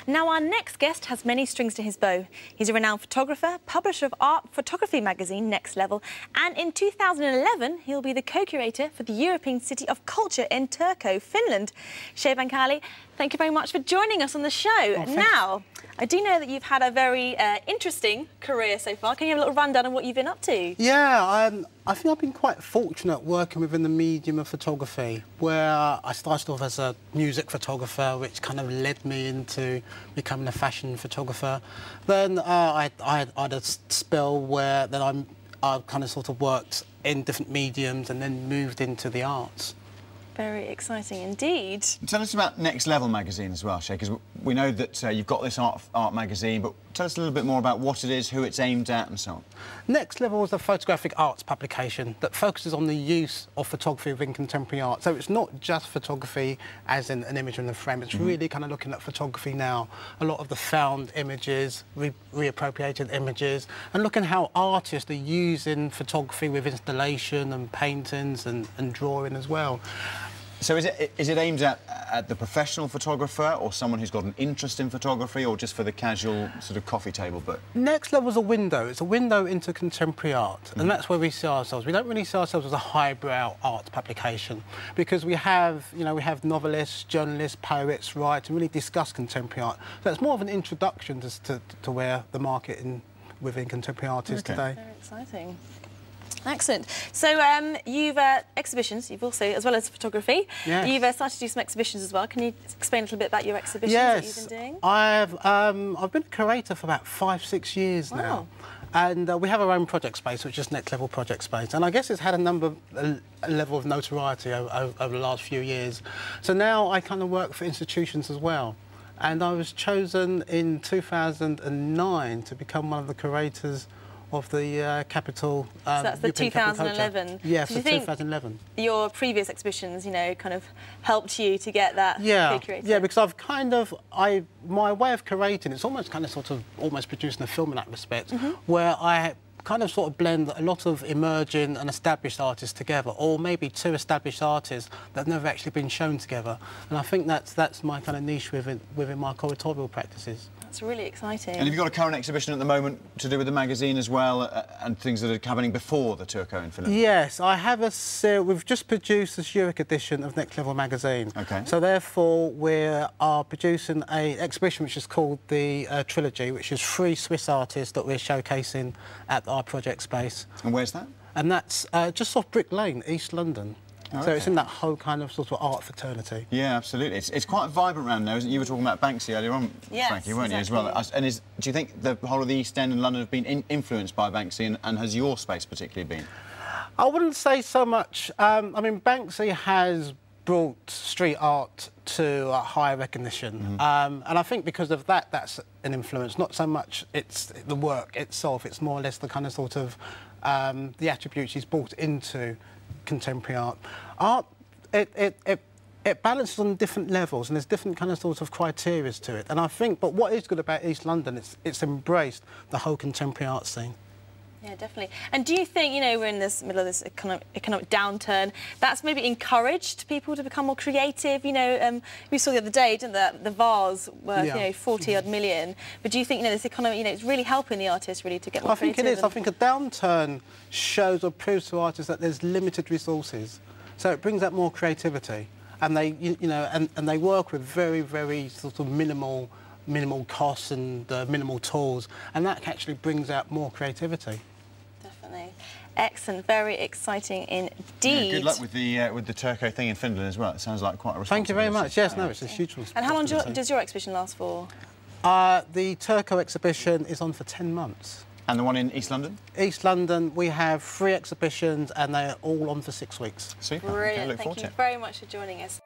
Now, our next guest has many strings to his bow. He's a renowned photographer, publisher of art photography magazine Next Level, and in 2011, he'll be the co-curator for the European City of Culture in Turku, Finland. Sheyi Bankale, thank you very much for joining us on the show. Oh, now, I do know that you've had a very interesting career so far. Can you have a little rundown on what you've been up to? Yeah, I think I've been quite fortunate working within the medium of photography, where I started off as a music photographer, which kind of led me into becoming a fashion photographer. Then I had a spell where then I kind of sort of worked in different mediums and then moved into the arts. Very exciting indeed. Tell us about Next Level magazine as well, Sheyi, because we know that you've got this art magazine, but tell us a little bit more about what it is, who it's aimed at and so on. Next Level is a photographic arts publication that focuses on the use of photography within contemporary art. So it's not just photography as in an image in the frame, it's really kind of looking at photography now. A lot of the found images, reappropriated images, and looking how artists are using photography with installation and paintings and drawing as well. So is it aimed at the professional photographer or someone who's got an interest in photography, or just for the casual sort of coffee table book? Next Level is a window. It's a window into contemporary art, and that's where we see ourselves. We don't really see ourselves as a highbrow art publication because we have, we have novelists, journalists, poets write and really discuss contemporary art. So it's more of an introduction to where the market within contemporary art is today. Very exciting. Excellent. So you've exhibitions, you've also, as well as photography, you've started to do some exhibitions as well. Can you explain a little bit about your exhibitions that you've been doing? I've been a curator for about 5-6 years now. And we have our own project space, which is Next Level Project Space. And I guess it's had a level of notoriety over the last few years. So now I kind of work for institutions as well. And I was chosen in 2009 to become one of the curators of the Capital. So that's the 2011. Yes, the 2011. Your previous exhibitions, kind of helped you to get that co-curator? Yeah, because I've kind of, my way of curating, it's almost kind of sort of almost producing a film in that respect, where I kind of sort of blend a lot of emerging and established artists together, or maybe two established artists that have never actually been shown together. And I think that's my kind of niche within my curatorial practices. That's really exciting. And have you got a current exhibition at the moment to do with the magazine as well, and things that are happening before the Turku in Finland? Yes, I have we've just produced a Zurich edition of Next Level magazine. Okay. So therefore we are producing an exhibition which is called the Trilogy, which is 3 Swiss artists that we're showcasing at our project space. And where's that? And that's just off Brick Lane, East London. Oh, so it's in that whole kind of sort of art fraternity. Yeah, absolutely. It's quite vibrant around now, isn't it? You were talking about Banksy earlier on, Frankie, weren't you, as well? And do you think the whole of the East End and London have been influenced by Banksy, and has your space particularly been? I wouldn't say so much. I mean, Banksy has brought street art to a higher recognition. And I think because of that, that's an influence. Not so much it's the work itself, it's more or less the kind of sort of the attributes he's brought into contemporary art. Art, it balances on different levels, and there's different kind of sort of criteria to it. And I think, but what is good about East London, it's embraced the whole contemporary art scene. Yeah, definitely. And do you think, we're in this middle of this economic downturn, that's maybe encouraged people to become more creative? We saw the other day, didn't the vase worth, 40-odd million. But do you think, this economy, it's really helping the artists really to get more creative? I think it is. I think a downturn shows or proves to artists that there's limited resources. So it brings out more creativity. And they, and they work with very, very sort of minimal costs and minimal tools, and that actually brings out more creativity. Definitely. Excellent, very exciting indeed. Yeah, good luck with the Turku thing in Finland as well. It sounds like quite a responsibility. Thank you very much. Yes, no, it's a huge responsibility. And how long does your exhibition last for? The Turku exhibition is on for 10 months. And the one in East London? East London, we have 3 exhibitions, and they're all on for 6 weeks. Super. Brilliant. Okay, look forward Thank to you it. very much for joining us.